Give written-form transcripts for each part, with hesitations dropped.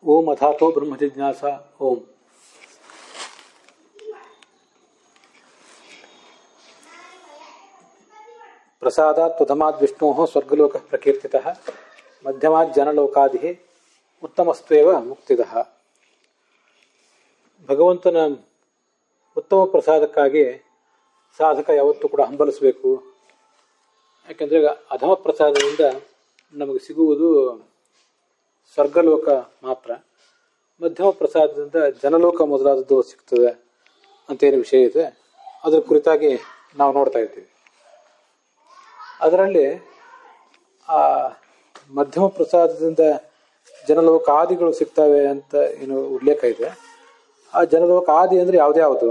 ओम अथातो ब्रह्म जिज्ञासा ओम। प्रसादात् प्रथमाद् विष्णोः स्वर्गलोकः प्रकीर्तितः मध्यमात् जनलोकादिः उत्तमस्त्वेव मुक्तिदः। ಭಗವಂತನ ಉತ್ತಮ ಪ್ರಸಾದಕ್ಕಾಗಿ ಸಾಧಕ ಯಾವತ್ತೂ ಕೂಡ ಹಂಬಲಿಸಬೇಕು. ಯಾಕೆಂದರೆ ಅಧಮ ಪ್ರಸಾದದಿಂದ ನಮಗೆ ಸಿಗುವುದು ಸ್ವರ್ಗಲೋಕ ಮಾತ್ರ, ಮಧ್ಯಮ ಪ್ರಸಾದದಿಂದ ಜನಲೋಕ ಮೊದಲಾದದ್ದು ಸಿಗ್ತದೆ ಅಂತೇನು ವಿಷಯ ಇದೆ. ಅದರ ಕುರಿತಾಗಿ ನಾವು ನೋಡ್ತಾ ಇದ್ದೀವಿ. ಅದರಲ್ಲಿ ಆ ಮಧ್ಯಮ ಪ್ರಸಾದದಿಂದ ಜನಲೋಕ ಆದಿಗಳು ಸಿಗ್ತವೆ ಅಂತ ಏನು ಉಲ್ಲೇಖ ಇದೆ. ಆ ಜನಲೋಕ ಆದಿ ಅಂದರೆ ಯಾವುದ್ಯಾವುದು,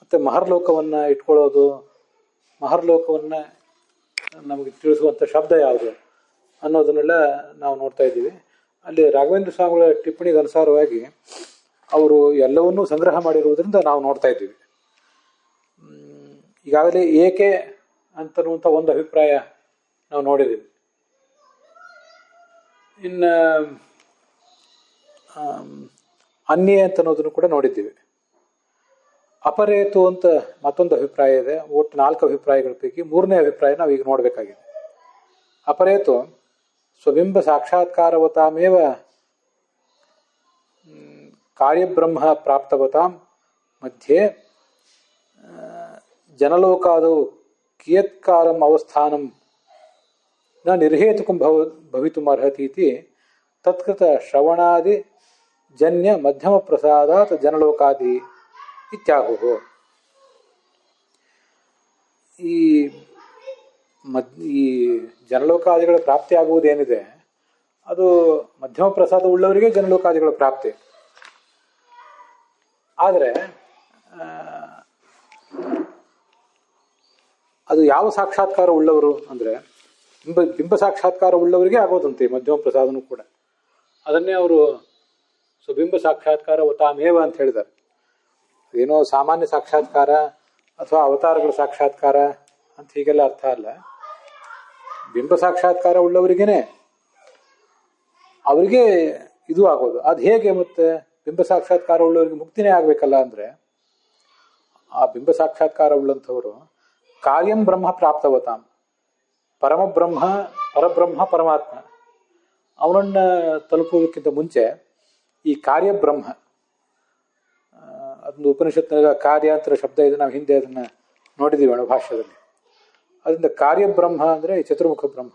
ಮತ್ತು ಮಹರ್ಲೋಕವನ್ನು ಇಟ್ಕೊಳ್ಳೋದು, ಮಹರ್ಲೋಕವನ್ನು ನಮಗೆ ತಿಳಿಸುವಂಥ ಶಬ್ದ ಯಾವುದು ಅನ್ನೋದನ್ನೆಲ್ಲ ನಾವು ನೋಡ್ತಾ ಇದ್ದೀವಿ. ಅಲ್ಲಿ ರಾಘವೇಂದ್ರ ಸ್ವಾಮಿಗಳ ಟಿಪ್ಪಣಿಗೆ ಅನುಸಾರವಾಗಿ ಅವರು ಎಲ್ಲವನ್ನೂ ಸಂಗ್ರಹ ಮಾಡಿರುವುದರಿಂದ ನಾವು ನೋಡ್ತಾ ಇದ್ದೀವಿ. ಈಗಾಗಲೇ ಏಕೆ ಅಂತನ್ನುವಂಥ ಒಂದು ಅಭಿಪ್ರಾಯ ನಾವು ನೋಡಿದ್ದೀವಿ. ಇನ್ನು ಅನ್ಯ ಅಂತನ್ನೋದನ್ನು ಕೂಡ ನೋಡಿದ್ದೀವಿ. ಅಪರೇತು ಅಂತ ಮತ್ತೊಂದು ಅಭಿಪ್ರಾಯ ಇದೆ. ಒಟ್ಟು 4 ಅಭಿಪ್ರಾಯಗಳ ಪೈಕಿ 3ನೇ ಅಭಿಪ್ರಾಯ ನಾವು ಈಗ ನೋಡಬೇಕಾಗಿದೆ. ಅಪರೇತು ಸ್ವಬಿಂಬ ಸಾಕ್ಷಾತ್ಕಾರವತಾಮೇವ ಕಾರ್ಯಬ್ರಹ್ಮ ಪ್ರಾಪ್ತವತಾಂ ಮಧ್ಯೆ ಜನಲೋಕಾದೌ ಕಿಯತ್ಕಾಲಂ ಅವಸ್ಥಾನಂ ನ ನಿರ್ಹೇತುಕಂ ಭವಿತುಮರ್ಹತಿ ಇತಿ ತತ್ಕೃತ ಶ್ರವಣಾದಿ ಜನ್ಯ ಮಧ್ಯಮ ಪ್ರಸಾದಾತ್ ಜನಲೋಕಾದಿ ಇತ್ಯಾಹುಃ. ಈ ಜನಲೋಕಾದಿಗಳ ಪ್ರಾಪ್ತಿ ಆಗುವುದೇನಿದೆ ಅದು ಮಧ್ಯಮ ಪ್ರಸಾದ ಉಳ್ಳವರಿಗೆ ಜನಲೋಕಾದಿಗಳ ಪ್ರಾಪ್ತಿ. ಆದರೆ ಅದು ಯಾವ ಸಾಕ್ಷಾತ್ಕಾರ ಉಳ್ಳವರು ಅಂದರೆ ಬಿಂಬ ಸಾಕ್ಷಾತ್ಕಾರ ಉಳ್ಳವರಿಗೆ ಆಗೋದಂತೆ ಮಧ್ಯಮ ಪ್ರಸಾದನೂ ಕೂಡ. ಅದನ್ನೇ ಅವರು ಸ್ವಬಿಂಬ ಸಾಕ್ಷಾತ್ಕಾರ ವತಾಮೇವ ಅಂತ ಹೇಳಿದ್ದಾರೆ. ಏನೋ ಸಾಮಾನ್ಯ ಸಾಕ್ಷಾತ್ಕಾರ ಅಥವಾ ಅವತಾರಗಳ ಸಾಕ್ಷಾತ್ಕಾರ ಅಂತ ಹೀಗೆಲ್ಲ ಅರ್ಥ ಅಲ್ಲ. ಬಿಂಬ ಸಾಕ್ಷಾತ್ಕಾರ ಉಳ್ಳವರಿಗೇನೆ ಅವರಿಗೆ ಇದು ಆಗೋದು. ಅದು ಹೇಗೆ ಮತ್ತೆ ಬಿಂಬ ಸಾಕ್ಷಾತ್ಕಾರ ಉಳ್ಳವರಿಗೆ ಮುಕ್ತಿನೇ ಆಗಬೇಕಲ್ಲ ಅಂದರೆ, ಆ ಬಿಂಬ ಸಾಕ್ಷಾತ್ಕಾರ ಉಳ್ಳಂಥವರು ಕಾರ್ಯಂ ಬ್ರಹ್ಮ ಪ್ರಾಪ್ತವತಾಂ, ಪರಬ್ರಹ್ಮ ಪರಮಾತ್ಮ ಅವನನ್ನು ತಲುಪುವುದಕ್ಕಿಂತ ಮುಂಚೆ ಈ ಕಾರ್ಯಬ್ರಹ್ಮ, ಅದೊಂದು ಉಪನಿಷತ್ನಾಗ ಕಾರ್ಯಾಂತರ ಶಬ್ದ ಇದೆ, ನಾವು ಹಿಂದೆ ಅದನ್ನು ನೋಡಿದ್ದೀವಿ ಅಣುಭಾಷ್ಯದಲ್ಲಿ. ಅದರಿಂದ ಕಾರ್ಯಬ್ರಹ್ಮ ಅಂದರೆ ಚತುರ್ಮುಖ ಬ್ರಹ್ಮ,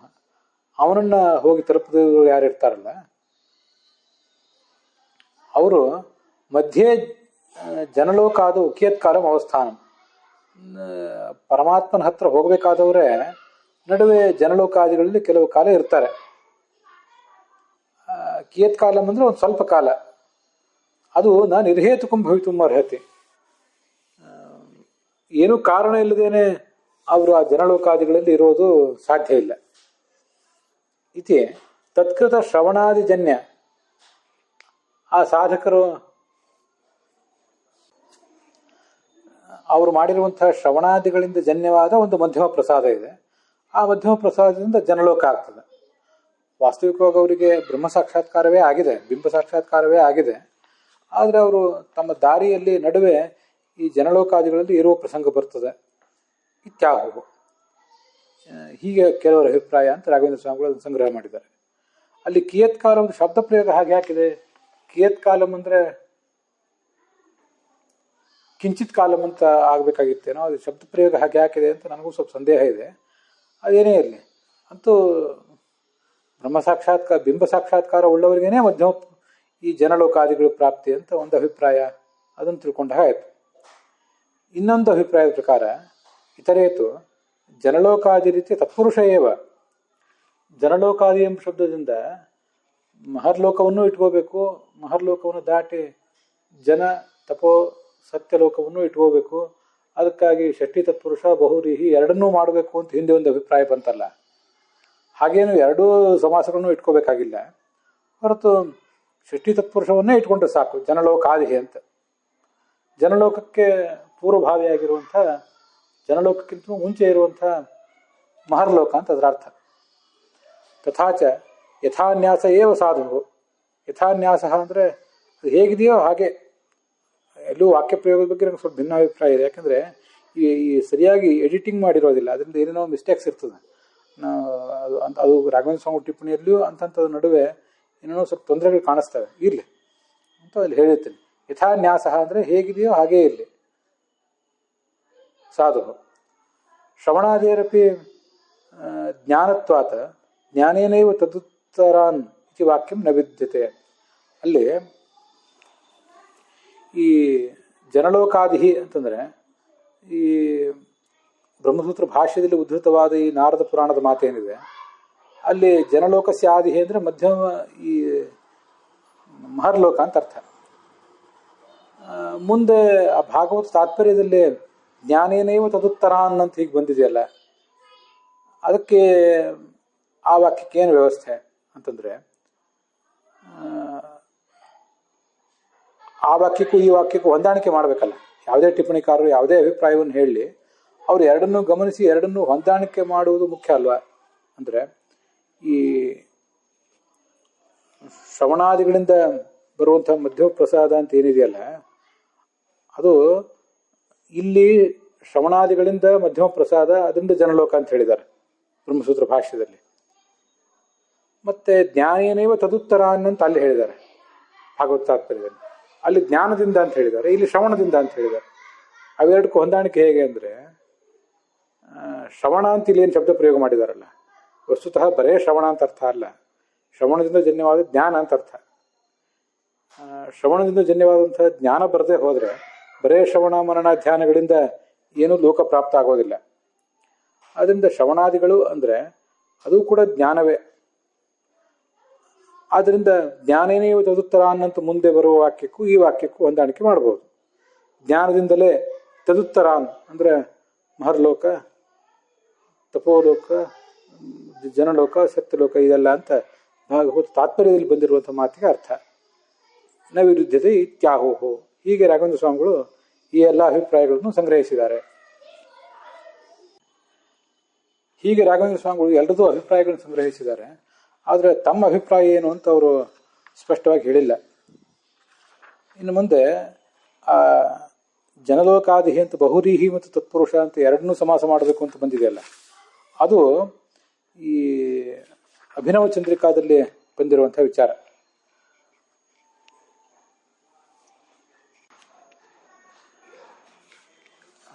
ಅವನನ್ನು ಹೋಗಿ ತಲುಪಿದವರು ಯಾರು ಇರ್ತಾರಲ್ಲ ಅವರು ಮಧ್ಯೆ ಜನಲೋಕಾದ ಕಿಯತ್ಕಾಲಂ ಅವಸ್ಥಾನಂ, ಪರಮಾತ್ಮನ ಹತ್ರ ಹೋಗಬೇಕಾದವರೇ ನಡುವೆ ಜನಲೋಕಾದಿಗಳಲ್ಲಿ ಕೆಲವು ಕಾಲ ಇರ್ತಾರೆ. ಕಿಯತ್ಕಾಲಂ ಅಂದರೆ ಒಂದು ಸ್ವಲ್ಪ ಕಾಲ. ಅದು ನಾನು ನಿರ್ಹೇತುಕಂ ಭವಿತುಂ ಅರ್ಹತೆ, ಏನೂ ಕಾರಣ ಇಲ್ಲದೇನೆ ಅವರು ಆ ಜನಲೋಕಾದಿಗಳಲ್ಲಿ ಇರೋದು ಸಾಧ್ಯ ಇಲ್ಲ. ಇತಿ ತತ್ಕೃತ ಶ್ರವಣಾದಿಜನ್ಯ, ಆ ಸಾಧಕರು ಅವರು ಮಾಡಿರುವಂತಹ ಶ್ರವಣಾದಿಗಳಿಂದ ಜನ್ಯವಾದ ಒಂದು ಮಧ್ಯಮ ಪ್ರಸಾದ ಇದೆ. ಆ ಮಧ್ಯಮ ಪ್ರಸಾದದಿಂದ ಜನಲೋಕ ಆಗ್ತದೆ. ವಾಸ್ತವಿಕವಾಗಿ ಅವರಿಗೆ ಬ್ರಹ್ಮ ಸಾಕ್ಷಾತ್ಕಾರವೇ ಆಗಿದೆ, ಬಿಂಬ ಸಾಕ್ಷಾತ್ಕಾರವೇ ಆಗಿದೆ. ಆದರೆ ಅವರು ತಮ್ಮ ದಾರಿಯಲ್ಲಿ ನಡುವೆ ಈ ಜನಲೋಕಾದಿಗಳಲ್ಲಿ ಇರುವ ಪ್ರಸಂಗ ಬರ್ತದೆ ಇತ್ಯಾಹು. ಹೀಗೆ ಕೆಲವರ ಅಭಿಪ್ರಾಯ ಅಂತ ರಾಘವೇಂದ್ರ ಸ್ವಾಮಿಗಳು ಅದನ್ನು ಸಂಗ್ರಹ ಮಾಡಿದ್ದಾರೆ. ಅಲ್ಲಿ ಕಿಯತ್ಕಾಲಂ ಶಬ್ದ ಪ್ರಯೋಗ ಹಾಗೆ ಹಾಕಿದೆ. ಕಿಯತ್ಕಾಲಂ ಅಂದರೆ ಕಿಂಚಿತ್ ಕಾಲಂ ಅಂತ ಆಗಬೇಕಾಗಿತ್ತೇನೋ, ಅದು ಶಬ್ದ ಪ್ರಯೋಗ ಹಾಗೆ ಹಾಕಿದೆ ಅಂತ ನನಗೂ ಸ್ವಲ್ಪ ಸಂದೇಹ ಇದೆ. ಅದೇನೇ ಇರಲಿ, ಅಂತೂ ಬ್ರಹ್ಮ ಸಾಕ್ಷಾತ್ಕಾರ ಬಿಂಬ ಸಾಕ್ಷಾತ್ಕಾರ ಉಳ್ಳವರಿಗೇನೆ ಮಧ್ಯಮ ಈ ಜನಲೋಕಾದಿಗಳು ಪ್ರಾಪ್ತಿ ಅಂತ ಒಂದು ಅಭಿಪ್ರಾಯ, ಅದನ್ನು ತಿಳ್ಕೊಂಡ ಆಯಿತು. ಇನ್ನೊಂದು ಅಭಿಪ್ರಾಯದ ಪ್ರಕಾರ ಇತರೇತು ಜನಲೋಕಾದಿ ರೀತಿ ತತ್ಪುರುಷ ಏವ, ಜನಲೋಕಾದಿ ಎಂಬ ಶಬ್ದದಿಂದ ಮಹರ್ಲೋಕವನ್ನು ಇಟ್ಕೋಬೇಕು, ಮಹರ್ಲೋಕವನ್ನು ದಾಟಿ ಜನ ತಪೋ ಸತ್ಯಲೋಕವನ್ನು ಇಟ್ಕೋಬೇಕು. ಅದಕ್ಕಾಗಿ ಷಷ್ಠಿ ತತ್ಪುರುಷ ಬಹುರೀಹಿ ಎರಡನ್ನೂ ಮಾಡಬೇಕು ಅಂತ ಹಿಂದೆ ಒಂದು ಅಭಿಪ್ರಾಯ ಬಂತಲ್ಲ. ಹಾಗೇನು ಎರಡೂ ಸಮಾಸಗಳನ್ನು ಇಟ್ಕೋಬೇಕಾಗಿಲ್ಲ, ಹೊರತು ಷಷ್ಠಿ ತತ್ಪುರುಷವನ್ನೇ ಇಟ್ಕೊಂಡ್ರೆ ಸಾಕು ಜನಲೋಕಾದಿ ಅಂತ. ಜನಲೋಕಕ್ಕೆ ಪೂರ್ವಭಾವಿಯಾಗಿರುವಂಥ, ಜನಲೋಕಕ್ಕಿಂತ ಮುಂಚೆ ಇರುವಂಥ ಮಹರ್ಲೋಕ ಅಂತ ಅದರ ಅರ್ಥ. ತಥಾಚ ಯಥಾನ್ಯಾಸ ಏವ ಸಾಧು, ಯಥಾನ್ಯಾಸ ಅಂದರೆ ಅದು ಹೇಗಿದೆಯೋ ಹಾಗೆ. ಎಲ್ಲೂ ವಾಕ್ಯ ಪ್ರಯೋಗದ ಬಗ್ಗೆ ನಂಗೆ ಸ್ವಲ್ಪ ಭಿನ್ನಾಭಿಪ್ರಾಯ ಇದೆ. ಯಾಕಂದರೆ ಈ ಸರಿಯಾಗಿ ಎಡಿಟಿಂಗ್ ಮಾಡಿರೋದಿಲ್ಲ, ಅದರಿಂದ ಏನೇನೋ ಮಿಸ್ಟೇಕ್ಸ್ ಇರ್ತದೆ. ಅದು ರಾಘವೇಂದ್ರ ಸ್ವಾಮಿ ಟಿಪ್ಪಣಿಯಲ್ಲಿಯೂ ಅಂತಂಥದ್ರ ನಡುವೆ ಏನೇನೋ ಸ್ವಲ್ಪ ತೊಂದರೆಗಳು ಕಾಣಿಸ್ತವೆ. ಇರಲಿ ಅಂತ ಅಲ್ಲಿ ಹೇಳಿರ್ತೀನಿ. ಯಥಾನ್ಯಾಸ ಅಂದರೆ ಹೇಗಿದೆಯೋ ಹಾಗೇ ಇರಲಿ. ಸಾಧು ಶ್ರವಣಾದೇರಪಿ ಜ್ಞಾನತ್ವಾತ್ ಜ್ಞಾನೇನೈವ ತದುತ್ತರಾನ್ ಇತಿ ವಾಕ್ಯಂ ನ ವಿದ್ಯತೆ. ಅಲ್ಲಿ ಈ ಜನಲೋಕಾದಿಹಿ ಅಂತಂದರೆ ಈ ಬ್ರಹ್ಮಸೂತ್ರ ಭಾಷ್ಯದಲ್ಲಿ ಉದ್ಧೃತವಾದ ಈ ನಾರದ ಪುರಾಣದ ಮಾತೇನಿದೆ, ಅಲ್ಲಿ ಜನಲೋಕಸ್ಯ ಆದಿಹಿ ಅಂದರೆ ಮಧ್ಯಮ ಈ ಮಹರ್ಲೋಕ ಅಂತ ಅರ್ಥ. ಮುಂದೆ ಆ ಭಾಗವತ ತಾತ್ಪರ್ಯದಲ್ಲಿ ಜ್ಞಾನೇನೈವ ತದುತ್ತರಾನ್ ಅಂತ ಹೀಗೆ ಬಂದಿದೆಯಲ್ಲ, ಅದಕ್ಕೆ ಆ ವಾಕ್ಯಕ್ಕೆ ಏನು ವ್ಯವಸ್ಥೆ ಅಂತಂದರೆ, ಆ ವಾಕ್ಯಕ್ಕೂ ಈ ವಾಕ್ಯಕ್ಕೂ ಹೊಂದಾಣಿಕೆ ಮಾಡಬೇಕಲ್ಲ. ಯಾವುದೇ ಟಿಪ್ಪಣಿಕಾರರು ಯಾವುದೇ ಅಭಿಪ್ರಾಯವನ್ನು ಹೇಳಲಿ, ಅವರು ಎರಡನ್ನೂ ಗಮನಿಸಿ ಎರಡನ್ನೂ ಹೊಂದಾಣಿಕೆ ಮಾಡುವುದು ಮುಖ್ಯ ಅಲ್ವಾ. ಅಂದರೆ ಈ ಶ್ರವಣಾದಿಗಳಿಂದ ಬರುವಂಥ ಮಧ್ಯ ಪ್ರಸಾದ ಅಂತ ಏನಿದೆಯಲ್ಲ, ಅದು ಇಲ್ಲಿ ಶ್ರವಣಾದಿಗಳಿಂದ ಮಧ್ಯಮ ಪ್ರಸಾದ, ಅದರಿಂದ ಜನಲೋಕ ಅಂತ ಹೇಳಿದ್ದಾರೆ ಬ್ರಹ್ಮಸೂತ್ರ ಭಾಷ್ಯದಲ್ಲಿ. ಮತ್ತೆ ಜ್ಞಾನೇನೈವ ತದುತ್ತರ ಅನ್ನಂತ ಅಲ್ಲಿ ಹೇಳಿದ್ದಾರೆ ಭಾಗವತ ತಾತ್ಪರ್ಯದಲ್ಲಿ. ಅಲ್ಲಿ ಜ್ಞಾನದಿಂದ ಅಂತ ಹೇಳಿದ್ದಾರೆ, ಇಲ್ಲಿ ಶ್ರವಣದಿಂದ ಅಂತ ಹೇಳಿದ್ದಾರೆ. ಅವೆರಡಕ್ಕೂ ಹೊಂದಾಣಿಕೆ ಹೇಗೆ ಅಂದರೆ, ಶ್ರವಣ ಅಂತ ಇಲ್ಲಿ ಏನು ಶಬ್ದ ಪ್ರಯೋಗ ಮಾಡಿದಾರಲ್ಲ, ವಸ್ತುತಃ ಬರೇ ಶ್ರವಣ ಅಂತ ಅರ್ಥ ಅಲ್ಲ. ಶ್ರವಣದಿಂದ ಜನ್ಯವಾದ ಜ್ಞಾನ ಅಂತ ಅರ್ಥ. ಶ್ರವಣದಿಂದ ಜನ್ಯವಾದಂಥ ಜ್ಞಾನ ಬರದೇ ಹೋದರೆ ಬರೇ ಶ್ರವಣ ಮರಣ ಧ್ಯಾನಗಳಿಂದ ಏನೂ ಲೋಕ ಪ್ರಾಪ್ತ ಆಗೋದಿಲ್ಲ. ಆದ್ದರಿಂದ ಶ್ರವಣಾದಿಗಳು ಅಂದರೆ ಅದು ಕೂಡ ಜ್ಞಾನವೇ. ಆದ್ದರಿಂದ ಜ್ಞಾನೇನೇವ ತದುತ್ತರ ಅನ್ನಂತ ಮುಂದೆ ಬರುವ ವಾಕ್ಯಕ್ಕೂ ಈ ವಾಕ್ಯಕ್ಕೂ ಹೊಂದಾಣಿಕೆ ಮಾಡ್ಬೋದು. ಜ್ಞಾನದಿಂದಲೇ ತದುತ್ತರಾನ್ ಅಂದರೆ ಮಹರ್ಲೋಕ, ತಪೋಲೋಕ, ಜನಲೋಕ, ಸತ್ಯಲೋಕ ಇದೆಲ್ಲ ಅಂತ ಭಾಗವತ ತಾತ್ಪರ್ಯದಲ್ಲಿ ಬಂದಿರುವಂಥ ಮಾತಿಗೆ ಅರ್ಥ. ನ ವಿರುದ್ಧತೆ ಇತ್ಯಾಹೋಹೋ. ಹೀಗೆ ರಾಘವೇಂದ್ರ ಸ್ವಾಮಿಗಳು ಈ ಎಲ್ಲ ಅಭಿಪ್ರಾಯಗಳನ್ನು ಸಂಗ್ರಹಿಸಿದ್ದಾರೆ. ಹೀಗೆ ರಾಘವೇಂದ್ರ ಸ್ವಾಮಿಗಳು ಎಲ್ಲರದ್ದು ಅಭಿಪ್ರಾಯಗಳನ್ನು ಸಂಗ್ರಹಿಸಿದ್ದಾರೆ. ಆದರೆ ತಮ್ಮ ಅಭಿಪ್ರಾಯ ಏನು ಅಂತ ಅವರು ಸ್ಪಷ್ಟವಾಗಿ ಹೇಳಿಲ್ಲ. ಇನ್ನು ಮುಂದೆ ಆ ಜನಲೋಕಾದಿಹಿ ಅಂತ ಬಹುರೀಹಿ ಮತ್ತು ತತ್ಪುರುಷ ಅಂತ ಎರಡನ್ನೂ ಸಮಾಸ ಮಾಡಬೇಕು ಅಂತ ಬಂದಿದೆಯಲ್ಲ, ಅದು ಈ ಅಭಿನವ ಚಂದ್ರಿಕಾದಲ್ಲಿ ಬಂದಿರುವಂಥ ವಿಚಾರ.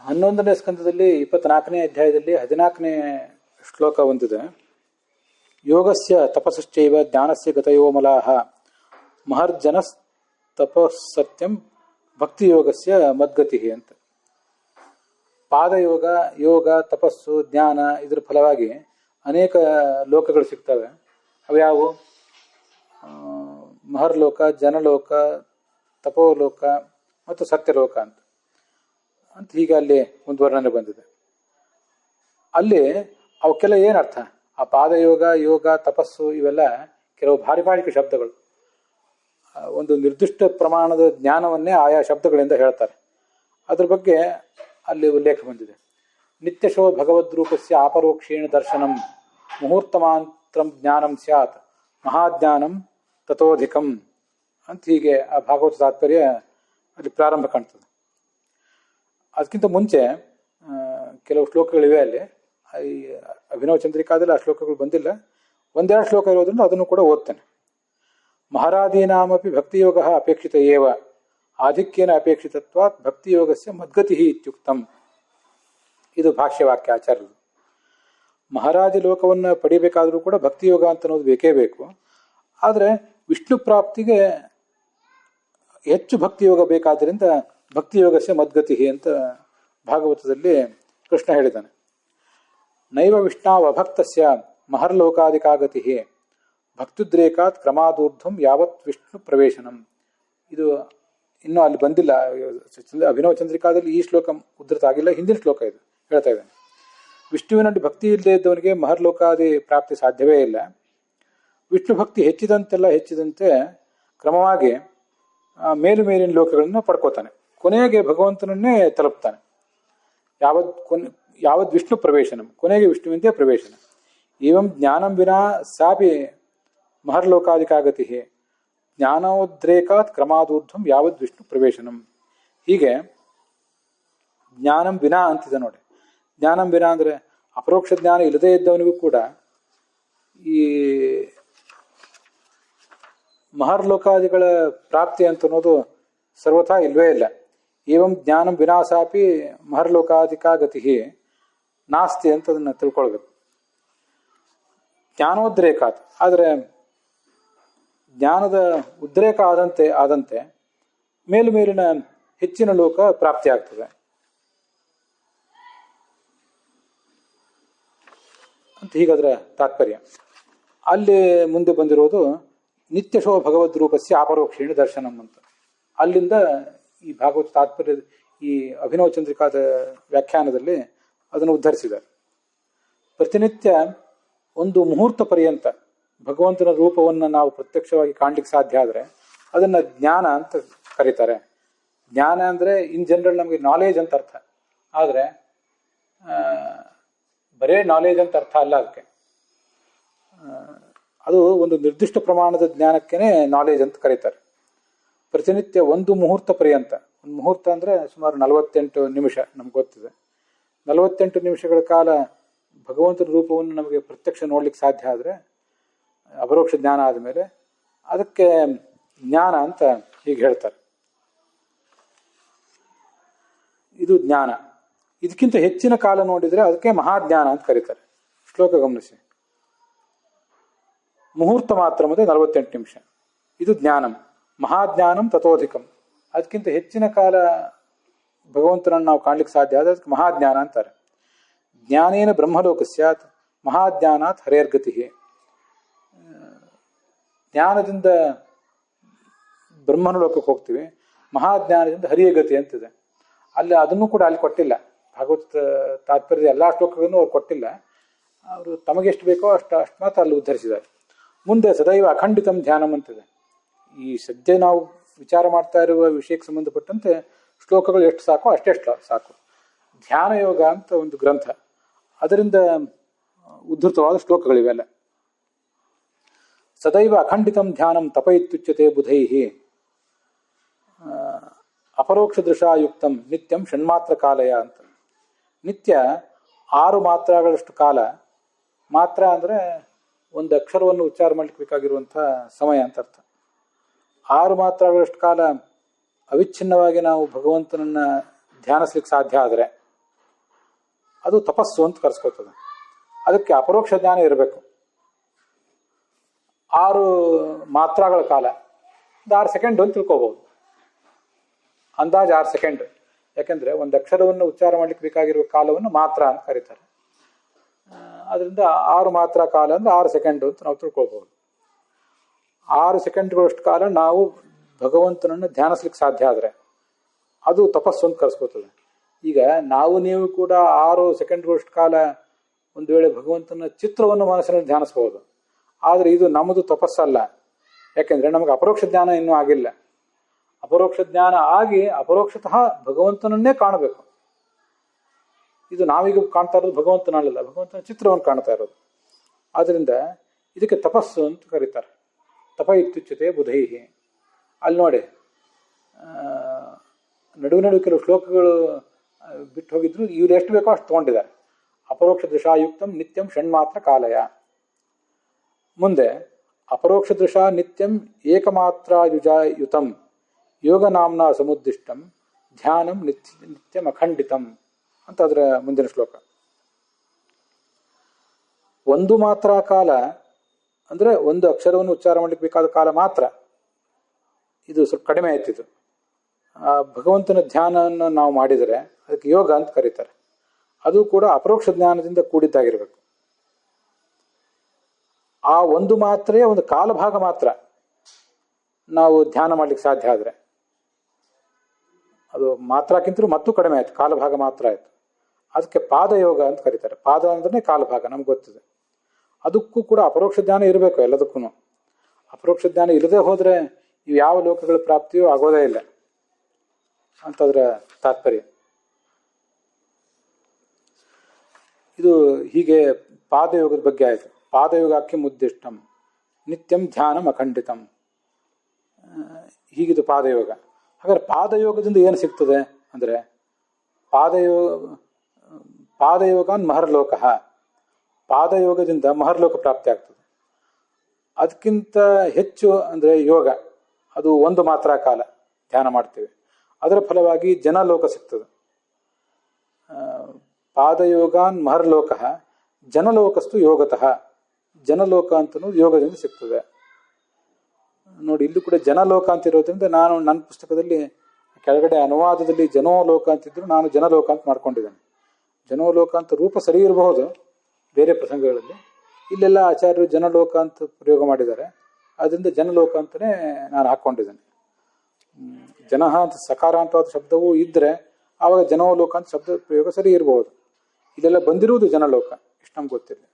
ಹನ್ನೊಂದನೇ ಸ್ಕಂದದಲ್ಲಿ 24ನೇ ಅಧ್ಯಾಯದಲ್ಲಿ 14ನೇ ಶ್ಲೋಕ ಹೊಂದಿದೆ. ಯೋಗಸ್ಯ ತಪಸ್ಸಶ್ಚೈವ ಜ್ಞಾನಸ್ಯ ಗತಯೋ ಮಲಾಹ ಮಹರ್ಜನ ತಪಸ್ಸತ್ಯಂ ಭಕ್ತಿಯೋಗಸ್ಯ ಮದ್ಗತಿ ಅಂತ. ಪಾದಯೋಗ, ಯೋಗ, ತಪಸ್ಸು, ಜ್ಞಾನ ಇದರ ಫಲವಾಗಿ ಅನೇಕ ಲೋಕಗಳು ಸಿಗ್ತವೆ. ಅವ್ಯಾವು? ಮಹರ್ಲೋಕ, ಜನಲೋಕ, ತಪೋಲೋಕ ಮತ್ತು ಸತ್ಯಲೋಕ ಅಂತ ಹೀಗೆ ಅಲ್ಲಿ ಒಂದು ವರ್ಣನೆ ಬಂದಿದೆ. ಅಲ್ಲಿ ಅವಕ್ಕೆಲ್ಲ ಏನರ್ಥ? ಆ ಪಾದಯೋಗ, ಯೋಗ, ತಪಸ್ಸು ಇವೆಲ್ಲ ಕೆಲವು ಭಾರಿಭಾಷಿಕ ಶಬ್ದಗಳು. ಒಂದು ನಿರ್ದಿಷ್ಟ ಪ್ರಮಾಣದ ಜ್ಞಾನವನ್ನೇ ಆಯಾ ಶಬ್ದಗಳಿಂದ ಹೇಳ್ತಾರೆ. ಅದ್ರ ಬಗ್ಗೆ ಅಲ್ಲಿ ಉಲ್ಲೇಖ ಬಂದಿದೆ. ನಿತ್ಯಶೋ ಭಗವದ್ರೂಪಸ್ಯ ಆಪರೋಕ್ಷೇಣ ದರ್ಶನಂ ಮುಹೂರ್ತಮಾಂತ್ರಂ ಜ್ಞಾನಂ ಸ್ಯಾತ್ ಮಹಾಜ್ಞಾನಂ ತಥೋಧಿಕಂ ಅಂತ ಹೀಗೆ ಆ ಭಾಗವತ ತಾತ್ಪರ್ಯ ಅಲ್ಲಿ ಪ್ರಾರಂಭ ಕಾಣ್ತದೆ. ಅದಕ್ಕಿಂತ ಮುಂಚೆ ಕೆಲವು ಶ್ಲೋಕಗಳಿವೆ ಅಲ್ಲಿ. ಈ ಅಭಿನವ ಚಂದ್ರಿಕಾದಲ್ಲಿ ಆ ಶ್ಲೋಕಗಳು ಬಂದಿಲ್ಲ, ಒಂದೆರಡು ಶ್ಲೋಕ ಇರೋದ್ರಿಂದ ಅದನ್ನು ಕೂಡ ಓದ್ತೇನೆ. ಮಹಾರಾದೀನಾಮಪಿ ಭಕ್ತಿಯೋಗ ಅಪೇಕ್ಷಿತ ಏವ ಆಧಿಕ್ಯೇನ ಅಪೇಕ್ಷಿತತ್ವಾತ್ ಭಕ್ತಿಯೋಗಸ್ಯ ಮದ್ಗತಿ ಇತ್ಯುಕ್ತಂ. ಇದು ಭಾಷ್ಯವಾಕ್ಯ ಆಚಾರ್ಯರು. ಮಹಾರಾಜಿ ಲೋಕವನ್ನು ಪಡಿಬೇಕಾದರೂ ಕೂಡ ಭಕ್ತಿಯೋಗ ಅಂತ ಅನ್ನೋದು ಬೇಕೇ ಬೇಕು. ಆದರೆ ವಿಷ್ಣು ಪ್ರಾಪ್ತಿಗೆ ಹೆಚ್ಚು ಭಕ್ತಿಯೋಗ ಬೇಕಾದ್ದರಿಂದ ಭಕ್ತಿಯೋಗಸ್ಯ ಮದ್ಗತಿ ಅಂತ ಭಾಗವತದಲ್ಲಿ ಕೃಷ್ಣ ಹೇಳಿದ್ದಾನೆ. ನೈವ ವಿಷ್ಣಾವಭಕ್ತಸ್ಯ ಮಹರ್ಲೋಕಾದಿಕಾಗತಿ ಭಕ್ತುದ್ರೇಕಾತ್ ಕ್ರಮಾದೂರ್ಧ್ವಂ ಯಾವತ್ ವಿಷ್ಣು ಪ್ರವೇಶನಂ. ಇದು ಇನ್ನೂ ಅಲ್ಲಿ ಬಂದಿಲ್ಲ. ಅಭಿನವ ಚಂದ್ರಿಕಾದಲ್ಲಿ ಈ ಶ್ಲೋಕ ಉದ್ಧೃತ ಆಗಿಲ್ಲ, ಹಿಂದಿನ ಶ್ಲೋಕ ಇದು ಹೇಳ್ತಾ ಇದ್ದಾನೆ. ವಿಷ್ಣುವಿನಲ್ಲಿ ಭಕ್ತಿ ಇಲ್ಲದೆ ಇದ್ದವನಿಗೆ ಮಹರ್ಲೋಕಾದಿ ಪ್ರಾಪ್ತಿ ಸಾಧ್ಯವೇ ಇಲ್ಲ. ವಿಷ್ಣು ಭಕ್ತಿ ಹೆಚ್ಚಿದಂತೆ ಕ್ರಮವಾಗಿ ಮೇಲಿನ ಲೋಕಗಳನ್ನು ಪಡ್ಕೋತಾನೆ. ಕೊನೆಗೆ ಭಗವಂತನನ್ನೇ ತಲುಪ್ತಾನೆ. ಯಾವದ್ ವಿಷ್ಣು ಪ್ರವೇಶನಂ, ಕೊನೆಗೆ ವಿಷ್ಣುವಿಂದೇ ಪ್ರವೇಶನ. ಏವಂ ಜ್ಞಾನಂ ವಿನಾ ಸಾಪಿ ಮಹರ್ಲೋಕಾದಿಕಾಗತಿ ಜ್ಞಾನೋದ್ರೇಕಾತ್ ಕ್ರಮಾದೂರ್ಧ್ವಂ ಯಾವದ್ ವಿಷ್ಣು ಪ್ರವೇಶನಂ. ಹೀಗೆ ಜ್ಞಾನಂ ವಿನಾ ಅಂತಿದೆ ನೋಡಿ. ಜ್ಞಾನಂ ವಿನಾ ಅಂದರೆ ಅಪರೋಕ್ಷ ಜ್ಞಾನ ಇಲ್ಲದೇ ಇದ್ದವನಿಗೂ ಕೂಡ ಈ ಮಹರ್ಲೋಕಾದಿಗಳ ಪ್ರಾಪ್ತಿ ಅಂತ ಅನ್ನೋದು ಸರ್ವಥಾ ಇಲ್ವೇ ಇಲ್ಲ. ಏವಂ ಜ್ಞಾನಂ ವಿನಾಸಾಪಿ ಮಹರ್ಲೋಕಾದಿಕಾ ಗತಿ ನಾಸ್ತಿ ಅಂತ ಅದನ್ನು ತಿಳ್ಕೊಳ್ಬೇಕು. ಜ್ಞಾನೋದ್ರೇಕಾತ್, ಆದರೆ ಜ್ಞಾನದ ಉದ್ರೇಕ ಆದಂತೆ ಮೇಲಿನ ಹೆಚ್ಚಿನ ಲೋಕ ಪ್ರಾಪ್ತಿ ಆಗ್ತದೆ ಅಂತ ಹೀಗಾದ್ರೆ ತಾತ್ಪರ್ಯ. ಅಲ್ಲಿ ಮುಂದೆ ಬಂದಿರೋದು ನಿತ್ಯಶೋ ಭಗವದ್ ರೂಪಸ್ಯ ಅಪರೋಕ್ಷೇಣ ದರ್ಶನಂ ಅಂತ. ಅಲ್ಲಿಂದ ಈ ಭಾಗವತ ತಾತ್ಪರ್ಯ ಈ ಅಭಿನವ ಚಂದ್ರಿಕಾದ ವ್ಯಾಖ್ಯಾನದಲ್ಲಿ ಅದನ್ನು ಉದ್ಧರಿಸಿದ್ದಾರೆ. ಪ್ರತಿನಿತ್ಯ ಒಂದು ಮುಹೂರ್ತ ಪರ್ಯಂತ ಭಗವಂತನ ರೂಪವನ್ನು ನಾವು ಪ್ರತ್ಯಕ್ಷವಾಗಿ ಕಾಣ್ಲಿಕ್ಕೆ ಸಾಧ್ಯ ಆದರೆ ಅದನ್ನು ಜ್ಞಾನ ಅಂತ ಕರೀತಾರೆ. ಜ್ಞಾನ ಅಂದರೆ ಇನ್ ಜನರಲ್ ನಮಗೆ ನಾಲೆಜ್ ಅಂತ ಅರ್ಥ. ಆದರೆ ಬರೇ ನಾಲೆಜ್ ಅಂತ ಅರ್ಥ ಅಲ್ಲ ಅದಕ್ಕೆ. ಅದು ಒಂದು ನಿರ್ದಿಷ್ಟ ಪ್ರಮಾಣದ ಜ್ಞಾನಕ್ಕೇನೆ ನಾಲೆಜ್ ಅಂತ ಕರೀತಾರೆ. ಪ್ರತಿನಿತ್ಯ ಒಂದು ಮುಹೂರ್ತ ಪರ್ಯಂತ, ಒಂದು ಮುಹೂರ್ತ ಅಂದರೆ ಸುಮಾರು 48 ನಿಮಿಷ ನಮ್ಗೆ ಗೊತ್ತಿದೆ. 48 ನಿಮಿಷಗಳ ಕಾಲ ಭಗವಂತನ ರೂಪವನ್ನು ನಮಗೆ ಪ್ರತ್ಯಕ್ಷ ನೋಡ್ಲಿಕ್ಕೆ ಸಾಧ್ಯ ಆದರೆ ಅಪರೋಕ್ಷ ಜ್ಞಾನ ಆದಮೇಲೆ ಅದಕ್ಕೆ ಜ್ಞಾನ ಅಂತ ಹೀಗೆ ಹೇಳ್ತಾರೆ. ಇದು ಜ್ಞಾನ. ಇದಕ್ಕಿಂತ ಹೆಚ್ಚಿನ ಕಾಲ ನೋಡಿದರೆ ಅದಕ್ಕೆ ಮಹಾಜ್ಞಾನ ಅಂತ ಕರೀತಾರೆ. ಶ್ಲೋಕ ಗಮನಿಸಿ. ಮುಹೂರ್ತ ಮಾತ್ರ ಮತ್ತೆ 48 ನಿಮಿಷ, ಇದು ಜ್ಞಾನಂ. ಮಹಾಜ್ಞಾನಂ ತಥೋಧಿಕಂ, ಅದಕ್ಕಿಂತ ಹೆಚ್ಚಿನ ಕಾಲ ಭಗವಂತನನ್ನು ನಾವು ಕಾಣ್ಲಿಕ್ಕೆ ಸಾಧ್ಯ ಆದರೆ ಅದಕ್ಕೆ ಮಹಾಜ್ಞಾನ ಅಂತಾರೆ. ಜ್ಞಾನೇನ ಬ್ರಹ್ಮಲೋಕ ಸ್ಯಾತ್ ಮಹಾಜ್ಞಾನಾತ್ ಹರೇರ್ಗತಿ. ಜ್ಞಾನದಿಂದ ಬ್ರಹ್ಮನ ಲೋಕಕ್ಕೆ ಹೋಗ್ತೀವಿ, ಮಹಾಜ್ಞಾನದಿಂದ ಹರಿಯ ಗತಿ ಅಂತಿದೆ. ಅಲ್ಲಿ ಅದನ್ನು ಕೂಡ ಅಲ್ಲಿ ಕೊಟ್ಟಿಲ್ಲ. ಭಾಗವತ ತಾತ್ಪರ್ಯದ ಎಲ್ಲ ಶ್ಲೋಕಗಳನ್ನು ಅವ್ರು ಕೊಟ್ಟಿಲ್ಲ. ಅವರು ತಮಗೆಷ್ಟು ಬೇಕೋ ಅಷ್ಟು ಮಾತ್ರ ಅಲ್ಲಿ ಉದ್ಧರಿಸಿದ್ದಾರೆ. ಮುಂದೆ ಸದೈವ ಅಖಂಡಿತಂ ಧ್ಯಾನಂ ಅಂತಿದೆ. ಈ ಸದ್ಯ ನಾವು ವಿಚಾರ ಮಾಡ್ತಾ ಇರುವ ವಿಷಯಕ್ಕೆ ಸಂಬಂಧಪಟ್ಟಂತೆ ಶ್ಲೋಕಗಳು ಎಷ್ಟು ಸಾಕೋ ಅಷ್ಟೇ ಸಾಕು. ಧ್ಯಾನ ಯೋಗ ಅಂತ ಒಂದು ಗ್ರಂಥ, ಅದರಿಂದ ಉದ್ಧೃತವಾದ ಶ್ಲೋಕಗಳಿವೆಲ್ಲ. ಸದೈವ ಅಖಂಡಿತಂ ಧ್ಯಾನಂ ತಪ ಇತ್ಯುಚ್ಯತೆ ಬುಧೈಹಿ ಅಪರೋಕ್ಷ ದೃಶಾಯುಕ್ತಂ ನಿತ್ಯಂ ಷಣ್ಮಾತ್ರ ಕಾಲಯ ಅಂತ. ನಿತ್ಯ 6 ಮಾತ್ರಗಳಷ್ಟು ಕಾಲ. ಮಾತ್ರ ಅಂದರೆ ಒಂದು ಅಕ್ಷರವನ್ನು ಉಚ್ಚಾರ ಮಾಡಲಿಕ್ಕೆ ಬೇಕಾಗಿರುವಂಥ ಸಮಯ ಅಂತ ಅರ್ಥ. 6 ಮಾತ್ರಗಳಷ್ಟು ಕಾಲ ಅವಿಚ್ಛಿನ್ನವಾಗಿ ನಾವು ಭಗವಂತನನ್ನು ಧ್ಯಾನಿಸ್ಲಿಕ್ಕೆ ಸಾಧ್ಯ ಆದರೆ ಅದು ತಪಸ್ಸು ಅಂತ ಕರೆಸ್ಕೊಳ್ತದೆ. ಅದಕ್ಕೆ ಅಪರೋಕ್ಷ ಜ್ಞಾನ ಇರಬೇಕು. 6 ಮಾತ್ರಗಳ ಕಾಲ, 6 ಸೆಕೆಂಡ್ ಅಂತ ತಿಳ್ಕೋಬಹುದು. ಅಂದಾಜು 6 ಸೆಕೆಂಡ್. ಯಾಕೆಂದರೆ ಒಂದು ಅಕ್ಷರವನ್ನು ಉಚ್ಚಾರ ಮಾಡಲಿಕ್ಕೆ ಬೇಕಾಗಿರುವ ಕಾಲವನ್ನು ಮಾತ್ರ ಅಂತ ಕರೀತಾರೆ. ಅದರಿಂದ 6 ಮಾತ್ರ ಕಾಲ ಅಂದರೆ 6 ಸೆಕೆಂಡು ಅಂತ ನಾವು ತಿಳ್ಕೊಳ್ಬಹುದು. 6 ಸೆಕೆಂಡ್ಗಳಷ್ಟು ಕಾಲ ನಾವು ಭಗವಂತನನ್ನು ಧ್ಯಾನಿಸ್ಲಿಕ್ಕೆ ಸಾಧ್ಯ ಆದರೆ ಅದು ತಪಸ್ಸು ಅಂತ ಕರೆಸ್ಕೊಳ್ತದೆ. ಈಗ ನೀವು ಕೂಡ 6 ಸೆಕೆಂಡ್ಗಳಷ್ಟು ಕಾಲ ಒಂದು ವೇಳೆ ಭಗವಂತನ ಚಿತ್ರವನ್ನು ಮನಸ್ಸಿನಲ್ಲಿ ಧ್ಯಾನಿಸ್ಬೋದು. ಆದರೆ ಇದು ನಮ್ಮದು ತಪಸ್ಸಲ್ಲ. ಯಾಕೆಂದರೆ ನಮಗೆ ಅಪರೋಕ್ಷ ಜ್ಞಾನ ಇನ್ನೂ ಆಗಿಲ್ಲ. ಅಪರೋಕ್ಷ ಜ್ಞಾನ ಆಗಿ ಅಪರೋಕ್ಷತಃ ಭಗವಂತನನ್ನೇ ಕಾಣಬೇಕು. ಇದು ನಾವೀಗ ಕಾಣ್ತಾ ಇರೋದು ಭಗವಂತನಲ್ಲ, ಭಗವಂತನ ಚಿತ್ರವನ್ನು ಕಾಣ್ತಾ ಇರೋದು. ಆದ್ದರಿಂದ ಇದಕ್ಕೆ ತಪಸ್ಸು ಅಂತ ಕರೀತಾರೆ. ತಪ ಇತ್ಯುಚ್ಯತೆ ಬುಧೈಹಿ. ಅಲ್ಲಿ ನೋಡಿ, ನಡುವೆ ಕೆಲವು ಶ್ಲೋಕಗಳು ಬಿಟ್ಟು ಹೋಗಿದ್ರು. ಇವ್ರು ಎಷ್ಟು ಬೇಕೋ ಅಷ್ಟು ತೊಗೊಂಡಿದ್ದಾರೆ. ಅಪರೋಕ್ಷ ದೃಶಾಯುಕ್ತಂ ನಿತ್ಯಂ ಷಣ್ಮಾತ್ರ ಕಾಲಯ. ಮುಂದೆ ಅಪರೋಕ್ಷ ದೃಶಾ ನಿತ್ಯಂ ಏಕಮಾತ್ರಾಯುಜಾಯುತಂ ಯೋಗ ನಾಮ್ನ ಸಮುದ್ದಿಷ್ಟಂ ಧ್ಯಾನಂ ನಿತ್ಯಂ ಅಖಂಡಿತಂ ಅಂತ ಅದರ ಮುಂದಿನ ಶ್ಲೋಕ. ಒಂದು ಮಾತ್ರ ಕಾಲ ಅಂದರೆ ಒಂದು ಅಕ್ಷರವನ್ನು ಉಚ್ಚಾರ ಮಾಡಲಿಕ್ಕೆ ಬೇಕಾದ ಕಾಲ ಮಾತ್ರ. ಇದು ಸ್ವಲ್ಪ ಕಡಿಮೆ ಆಯ್ತಿತ್ತು. ಭಗವಂತನ ಧ್ಯಾನವನ್ನು ನಾವು ಮಾಡಿದರೆ ಅದಕ್ಕೆ ಯೋಗ ಅಂತ ಕರೀತಾರೆ. ಅದು ಕೂಡ ಅಪರೋಕ್ಷ ಜ್ಞಾನದಿಂದ ಕೂಡಿದ್ದಾಗಿರ್ಬೇಕು. ಆ ಒಂದು ಮಾತ್ರೆಯ ಒಂದು ಕಾಲಭಾಗ ಮಾತ್ರ ನಾವು ಧ್ಯಾನ ಮಾಡ್ಲಿಕ್ಕೆ ಸಾಧ್ಯ ಆದರೆ ಅದು ಮಾತ್ರಕ್ಕಿಂತಲೂ ಮತ್ತೂ ಕಡಿಮೆ ಆಯ್ತು, ಕಾಲಭಾಗ ಮಾತ್ರ ಆಯ್ತು. ಅದಕ್ಕೆ ಪಾದಯೋಗ ಅಂತ ಕರೀತಾರೆ. ಪಾದ ಅಂದ್ರೆ ಕಾಲಭಾಗ, ನಮ್ಗೆ ಗೊತ್ತಿದೆ. ಅದಕ್ಕೂ ಕೂಡ ಅಪರೋಕ್ಷ ಜ್ಞಾನ ಇರಬೇಕು. ಎಲ್ಲದಕ್ಕೂ ಅಪರೋಕ್ಷ ಜ್ಞಾನ ಇಲ್ಲದೆ ಹೋದರೆ ಇವು ಯಾವ ಲೋಕಗಳ ಪ್ರಾಪ್ತಿಯೂ ಆಗೋದೇ ಇಲ್ಲ ಅಂತದರ ತಾತ್ಪರ್ಯ. ಇದು ಹೀಗೆ ಪಾದಯೋಗದ ಬಗ್ಗೆ ಆಯಿತು. ಪಾದಯೋಗಕ್ಕೆ ಮುದ್ದಿಷ್ಟಂ ನಿತ್ಯಂ ಧ್ಯಾನಂ ಅಖಂಡಿತಂ. ಹೀಗಿದು ಪಾದಯೋಗ. ಹಾಗಾದ್ರೆ ಪಾದಯೋಗದಿಂದ ಏನು ಸಿಗ್ತದೆ ಅಂದರೆ ಪಾದಯೋಗ ಮಹರ್ಲೋಕ, ಪಾದಯೋಗದಿಂದ ಮಹರ್ಲೋಕ ಪ್ರಾಪ್ತಿ ಆಗ್ತದೆ. ಅದಕ್ಕಿಂತ ಹೆಚ್ಚು ಅಂದರೆ ಯೋಗ, ಅದು ಒಂದು ಮಾತ್ರ ಕಾಲ ಧ್ಯಾನ ಮಾಡ್ತೇವೆ, ಅದರ ಫಲವಾಗಿ ಜನಲೋಕ ಸಿಗ್ತದೆ. ಪಾದಯೋಗಾನ್ ಮಹರ್ಲೋಕ ಜನಲೋಕಸ್ತು ಯೋಗತಃ, ಜನಲೋಕ ಅಂತನೂ ಯೋಗದಿಂದ ಸಿಗ್ತದೆ. ನೋಡಿ, ಇಲ್ಲಿ ಕೂಡ ಜನಲೋಕ ಅಂತ ಇರೋದ್ರಿಂದ ನಾನು ನನ್ನ ಪುಸ್ತಕದಲ್ಲಿ ಕೆಳಗಡೆ ಅನುವಾದದಲ್ಲಿ ಜನೋಲೋಕ ಅಂತಿದ್ರು, ನಾನು ಜನಲೋಕ ಅಂತ ಮಾಡ್ಕೊಂಡಿದ್ದೇನೆ. ಜನೋಲೋಕ ಅಂತ ರೂಪ ಸರಿ ಇರಬಹುದು ಬೇರೆ ಪ್ರಸಂಗಗಳಲ್ಲಿ, ಇಲ್ಲೆಲ್ಲ ಆಚಾರ್ಯರು ಜನಲೋಕ ಅಂತ ಪ್ರಯೋಗ ಮಾಡಿದ್ದಾರೆ, ಅದರಿಂದ ಜನಲೋಕ ಅಂತಲೇ ನಾನು ಹಾಕ್ಕೊಂಡಿದ್ದೇನೆ. ಜನ ಅಂತ ಸಕಾರಾಂತವಾದ ಶಬ್ದವೂ ಇದ್ದರೆ ಆವಾಗ ಜನೋಲೋಕ ಅಂತ ಶಬ್ದ ಪ್ರಯೋಗ ಸರಿ ಇರಬಹುದು. ಇಲ್ಲೆಲ್ಲ ಬಂದಿರುವುದು ಜನಲೋಕ, ಇಷ್ಟು ನಮ್ಗೆ ಗೊತ್ತಿಲ್ಲ.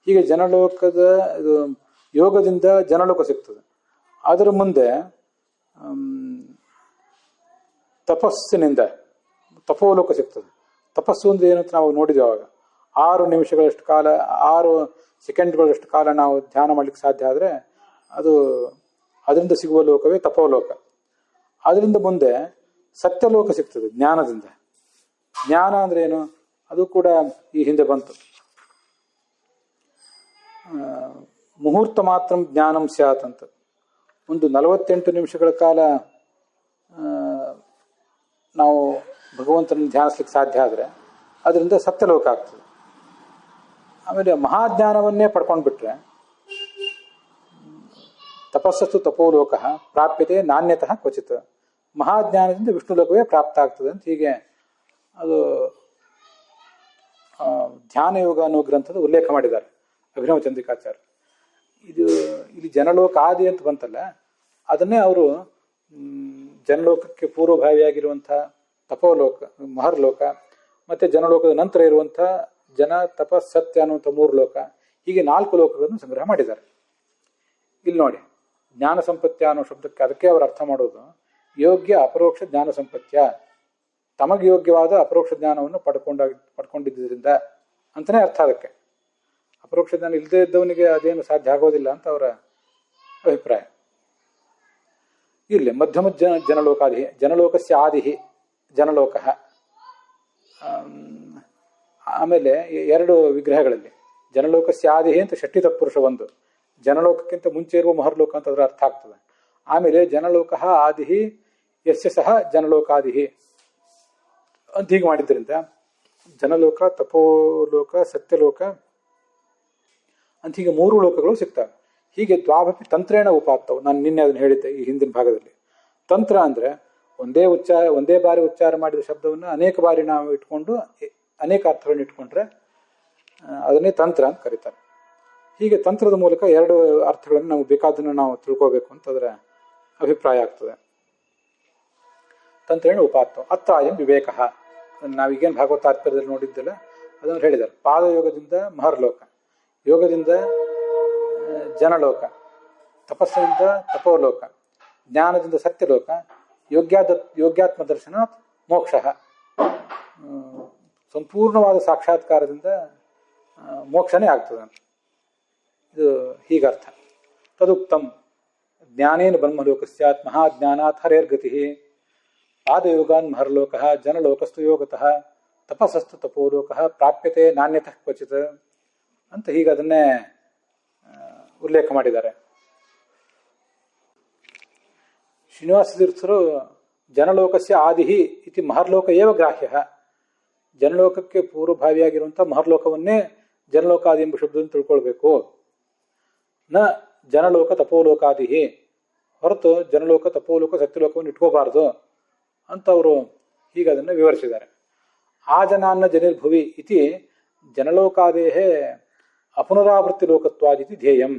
ಹೀಗೆ ಜನಲೋಕದ ಇದು ಯೋಗದಿಂದ ಜನಲೋಕ ಸಿಗ್ತದೆ. ಅದರ ಮುಂದೆ ತಪಸ್ಸಿನಿಂದ ತಪೋಲೋಕ ಸಿಗ್ತದೆ. ತಪಸ್ಸು ಅಂದ್ರೆ ಏನಂತ ನಾವು ನೋಡಿದ್ವಿ ಅವಾಗ. 6 ನಿಮಿಷಗಳಷ್ಟು ಕಾಲ, 6 ಸೆಕೆಂಡ್ಗಳಷ್ಟು ಕಾಲ ನಾವು ಧ್ಯಾನ ಮಾಡ್ಲಿಕ್ಕೆ ಸಾಧ್ಯ ಆದರೆ ಅದು ಅದರಿಂದ ಸಿಗುವ ಲೋಕವೇ ತಪೋಲೋಕ. ಅದರಿಂದ ಮುಂದೆ ಸತ್ಯಲೋಕ ಸಿಗ್ತದೆ ಜ್ಞಾನದಿಂದ. ಜ್ಞಾನ ಅಂದ್ರೆ ಏನು, ಅದು ಕೂಡ ಈ ಹಿಂದೆ ಬಂತು. ಮುಹೂರ್ತ ಮಾತ್ರ ಜ್ಞಾನಂ ಸ್ಯಾತ್ ಅಂತ ಒಂದು 48 ನಿಮಿಷಗಳ ಕಾಲ ನಾವು ಭಗವಂತನ ಧ್ಯಾನಿಸ್ಲಿಕ್ಕೆ ಸಾಧ್ಯ ಆದರೆ ಅದರಿಂದ ಸತ್ಯಲೋಕ ಆಗ್ತದೆ. ಆಮೇಲೆ ಮಹಾಜ್ಞಾನವನ್ನೇ ಪಡ್ಕೊಂಡ್ಬಿಟ್ರೆ ತಪಸ್ಸಸ್ತು ತಪೋಲೋಕ ಪ್ರಾಪ್ಯತೆ ನಾಣ್ಯತಃ ಕ್ವಚಿತ್, ಮಹಾಜ್ಞಾನದಿಂದ ವಿಷ್ಣು ಲೋಕವೇ ಪ್ರಾಪ್ತ ಆಗ್ತದೆ ಅಂತ ಹೀಗೆ ಅದು ಧ್ಯಾನ ಯೋಗ ಅನ್ನೋ ಗ್ರಂಥದ ಉಲ್ಲೇಖ ಮಾಡಿದ್ದಾರೆ ಅಭಿನವ ಚಂದ್ರಿಕಾಚಾರ್ಯ. ಇದು ಇಲ್ಲಿ ಜನಲೋಕ ಆದಿ ಅಂತ ಬಂತಲ್ಲ, ಅದನ್ನೇ ಅವರು ಜನಲೋಕಕ್ಕೆ ಪೂರ್ವಭಾವಿಯಾಗಿರುವಂಥ ತಪೋಲೋಕ ಮಹರ್ಲೋಕ ಮತ್ತು ಜನಲೋಕದ ನಂತರ ಇರುವಂಥ ಜನ ತಪಸ್ ಸತ್ಯ ಅನ್ನುವಂಥ 3 ಲೋಕ, ಹೀಗೆ 4 ಲೋಕಗಳನ್ನು ಸಂಗ್ರಹ ಮಾಡಿದ್ದಾರೆ. ಇಲ್ಲಿ ನೋಡಿ, ಜ್ಞಾನ ಸಂಪತ್ಯ ಅನ್ನೋ ಶಬ್ದಕ್ಕೆ ಅದಕ್ಕೆ ಅವರು ಅರ್ಥ ಮಾಡೋದು ಯೋಗ್ಯ ಅಪರೋಕ್ಷ ಜ್ಞಾನ ಸಂಪತ್ಯ, ತಮಗೆ ಯೋಗ್ಯವಾದ ಅಪರೋಕ್ಷ ಜ್ಞಾನವನ್ನು ಪಡ್ಕೊಂಡಿದ್ದರಿಂದ ಅಂತಲೇ ಅರ್ಥ. ಅದಕ್ಕೆ ಅಪರೋಕ್ಷ ಜ್ಞಾನ ಇಲ್ಲದೇ ಇದ್ದವನಿಗೆ ಅದೇನು ಸಾಧ್ಯ ಆಗೋದಿಲ್ಲ ಅಂತ ಅವರ ಅಭಿಪ್ರಾಯ. ಇಲ್ಲಿ ಮಧ್ಯಮ ಜನಲೋಕಾದಿ, ಜನಲೋಕಸ್ಯ ಆದಿ ಜನಲೋಕ. ಆಮೇಲೆ 2 ವಿಗ್ರಹಗಳಲ್ಲಿ ಜನಲೋಕಸ್ಯ ಆದಿ ಅಂತ ಷಷ್ಠಿ ತತ್ಪುರುಷ ಒಂದು, ಜನಲೋಕಕ್ಕಿಂತ ಮುಂಚೆ ಇರುವ ಮಹರ್ಲೋಕ ಅಂತ ಅದರ ಅರ್ಥ ಆಗ್ತದೆ. ಆಮೇಲೆ ಜನಲೋಕ ಆದಿ ಯಸ್ಯ ಸಹ ಜನಲೋಕಾದಿ ಅಂತ ಹೀಗೆ ಮಾಡಿದ್ದರಿಂದ ಜನಲೋಕ ತಪೋಲೋಕ ಸತ್ಯಲೋಕ ಅಂತ ಹೀಗೆ 3 ಲೋಕಗಳು ಸಿಗ್ತವೆ. ಹೀಗೆ ದ್ವಾಭಪಿ ತಂತ್ರೇಣ ಉಪಾತ್ತವು. ನಾನು ನಿನ್ನೆ ಅದನ್ನು ಹೇಳಿದ್ದೆ ಈ ಹಿಂದಿನ ಭಾಗದಲ್ಲಿ. ತಂತ್ರ ಅಂದರೆ ಒಂದೇ ಬಾರಿ ಉಚ್ಚಾರ ಮಾಡಿದ ಶಬ್ದವನ್ನು ಅನೇಕ ಬಾರಿ ನಾವು ಇಟ್ಕೊಂಡು ಅನೇಕ ಅರ್ಥಗಳನ್ನು ಇಟ್ಕೊಂಡ್ರೆ ಅದನ್ನೇ ತಂತ್ರ ಅಂತ ಕರೀತಾರೆ. ಹೀಗೆ ತಂತ್ರದ ಮೂಲಕ 2 ಅರ್ಥಗಳನ್ನು ನಾವು ಬೇಕಾದನ್ನು ನಾವು ತಿಳ್ಕೋಬೇಕು ಅಂತ ಅದರ ಅಭಿಪ್ರಾಯ ಆಗ್ತದೆ. ತಂತ್ರೇಣ ಉಪಾತ್ತವು ಅತ್ರಾಯಂ ವಿವೇಕ. ನಾವೀಗೇನು ಭಾಗವತ ತಾತ್ಪರ್ಯದಲ್ಲಿ ನೋಡಿದ್ದೆಲ್ಲ ಅದನ್ನು ಹೇಳಿದ್ದಾರೆ. ಪಾದಯೋಗದಿಂದ ಮಹರ್ಲೋಕ, ಯೋಗದಿಂದ ಜನಲೋಕ, ತಪಸ್ಸಿನಿಂದ ತಪೋಲೋಕ, ಜ್ಞಾನದಿಂದ ಸತ್ಯಲೋಕ, ಯೋಗ್ಯಾತ್ಮ ದರ್ಶನಾತ್ ಮೋಕ್ಷ. ಸಂಪೂರ್ಣವಾದ ಸಾಕ್ಷಾತ್ಕಾರದಿಂದ ಮೋಕ್ಷನೇ ಆಗ್ತದೆ ಅಂತ ಇದು ಹೀಗರ್ಥ. ತದುಕ್ತಂ ಜ್ಞಾನೇನ ಬ್ರಹ್ಮಲೋಕ ಸ್ಯಾತ್ ಮಹಾಜ್ಞಾನಾತ್ ಹರೇರ್ಗತಿ, ಪಾದಯೋಗಾನ್ ಮಹರ್ಲೋಕ ಜನಲೋಕಸ್ತು ಯೋಗತಃ ತಪಸ್ಸಸ್ತು ತಪೋಲೋಕ ಪ್ರಾಪ್ಯತೆ ನಾಣ್ಯತಃ ಕ್ವಚಿತ್ ಅಂತ ಹೀಗೆ ಅದನ್ನೇ ಉಲ್ಲೇಖ ಮಾಡಿದ್ದಾರೆ. ಶ್ರೀನಿವಾಸ ತೀರ್ಥರು ಜನಲೋಕಸ್ಯ ಆದಿ ಇತಿ ಮಹರ್ಲೋಕ ಏವ ಗ್ರಾಹ್ಯ, ಜನಲೋಕಕ್ಕೆ ಪೂರ್ವಭಾವಿಯಾಗಿರುವಂಥ ಮಹರ್ಲೋಕವನ್ನೇ ಜನಲೋಕಾದಿ ಎಂಬ ಶಬ್ದವನ್ನು ತಿಳ್ಕೊಳ್ಬೇಕು. ನ ಜನಲೋಕ ತಪೋಲೋಕಾದಿ, ಹೊರತು ಜನಲೋಕ ತಪೋಲೋಕ ಸತ್ಯಲೋಕವನ್ನು ಇಟ್ಕೋಬಾರ್ದು ಅಂತ ಅವರು ಹೀಗೆ ಅದನ್ನು ವಿವರಿಸಿದ್ದಾರೆ. ಆ ಜನಾನ್ನ ಜನಿರ್ಭುವಿ ಇತಿ ಜನಲೋಕಾದೇಹೇ ಅಪುನರಾವೃತ್ತಿ ಲೋಕತ್ವಾದಿತಿ ಧ್ಯೇಯಂ.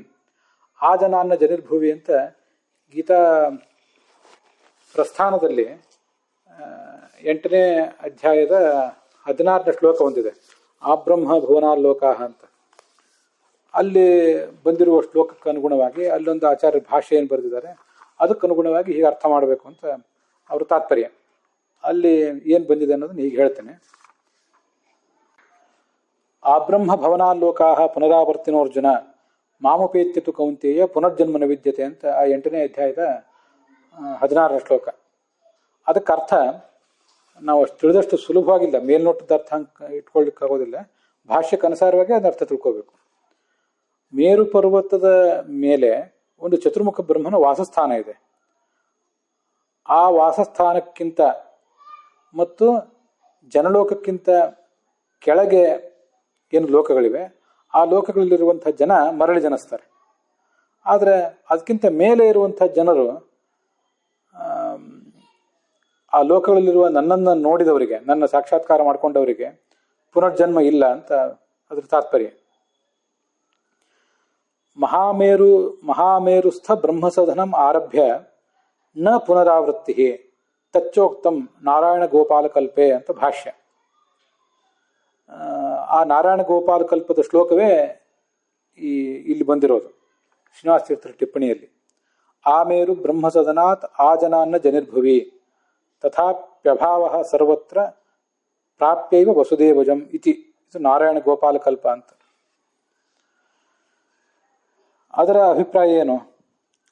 ಆ ಜನಾನ್ನ ಜನಿರ್ಭುವಿ ಅಂತ ಗೀತಾ ಪ್ರಸ್ಥಾನದಲ್ಲಿ 8ನೇ ಅಧ್ಯಾಯದ 16ನೇ ಶ್ಲೋಕ ಹೊಂದಿದೆ. ಆ ಬ್ರಹ್ಮ ಭುವನಾಲೋಕ ಅಂತ ಅಲ್ಲಿ ಬಂದಿರುವ ಶ್ಲೋಕಕ್ಕೆ ಅನುಗುಣವಾಗಿ ಅಲ್ಲೊಂದು ಆಚಾರ್ಯ ಭಾಷೆ ಏನು ಬರೆದಿದ್ದಾರೆ ಅದಕ್ಕೆ ಅನುಗುಣವಾಗಿ ಹೀಗೆ ಅರ್ಥ ಮಾಡಬೇಕು ಅಂತ ಅವ್ರ ತಾತ್ಪರ್ಯ. ಅಲ್ಲಿ ಏನು ಬಂದಿದೆ ಅನ್ನೋದನ್ನ ಹೀಗೆ ಹೇಳ್ತೇನೆ. ಆ ಬ್ರಹ್ಮ ಭವನಾಲೋಕಾ ಪುನರಾವರ್ತಿನೋರ್ಜುನ ಮಾಮುಪೇತ್ಯತು ಕೌಂತೆಯ ಪುನರ್ಜನ್ಮನ ವಿದ್ಯತೆ ಅಂತ ಆ 8ನೇ ಅಧ್ಯಾಯದ 16ನೇ ಶ್ಲೋಕ. ಅದಕ್ಕೆ ಅರ್ಥ ನಾವು ಅಷ್ಟು ತಿಳಿದಷ್ಟು ಸುಲಭವಾಗಿಲ್ಲ, ಮೇಲ್ನೋಟದ ಅರ್ಥ ಇಟ್ಕೊಳ್ಳಿಕ್ಕಾಗೋದಿಲ್ಲ. ಭಾಷ್ಯಕ್ಕೆ ಅನುಸಾರವಾಗಿ ಅದನ್ನ ಅರ್ಥ ತಿಳ್ಕೋಬೇಕು. ಮೇರು ಪರ್ವತದ ಮೇಲೆ ಒಂದು ಚತುರ್ಮುಖ ಬ್ರಹ್ಮನ ವಾಸಸ್ಥಾನ ಇದೆ. ಆ ವಾಸಸ್ಥಾನಕ್ಕಿಂತ ಮತ್ತು ಜನಲೋಕಕ್ಕಿಂತ ಕೆಳಗೆ ಏನು ಲೋಕಗಳಿವೆ, ಆ ಲೋಕಗಳಲ್ಲಿರುವಂಥ ಜನ ಮರಳಿ ಜನಿಸ್ತಾರೆ. ಆದರೆ ಅದಕ್ಕಿಂತ ಮೇಲೆ ಇರುವಂಥ ಜನರು ಆ ಲೋಕಗಳಲ್ಲಿರುವ ನನ್ನನ್ನು ನೋಡಿದವರಿಗೆ, ನನ್ನ ಸಾಕ್ಷಾತ್ಕಾರ ಮಾಡಿಕೊಂಡವರಿಗೆ ಪುನರ್ಜನ್ಮ ಇಲ್ಲ ಅಂತ ಅದ್ರ ತಾತ್ಪರ್ಯ. ಮಹಾಮೇರುಸ್ಥ ಬ್ರಹ್ಮಸದನಂ ಆರಭ್ಯ ನ ಪುನರಾವೃತ್ತಿ ತಚ್ಚೋಕ್ತಂ ನಾರಾಯಣ ಗೋಪಾಲ ಕಲ್ಪೆ ಅಂತ ಭಾಷ್ಯ. ಆ ನಾರಾಯಣ ಗೋಪಾಲ ಕಲ್ಪದ ಶ್ಲೋಕವೇ ಇಲ್ಲಿ ಬಂದಿರೋದು ಶ್ರೀನಿವಾಸ ತೀರ್ಥರ ಟಿಪ್ಪಣಿಯಲ್ಲಿ. ಆಮೇರು ಬ್ರಹ್ಮಸದನಾತ್ ಆಜನಾನ್ನ ಜನಿರ್ಭುವಿ ತಥಾಪ್ಯಭಾವ ಸರ್ವತ್ರ ಪ್ರಾಪ್ಯೈವ ವಸುದೇವಜಂ ಇತಿ. ಇದು ನಾರಾಯಣ ಗೋಪಾಲ ಕಲ್ಪ ಅಂತ. ಅದರ ಅಭಿಪ್ರಾಯ ಏನು,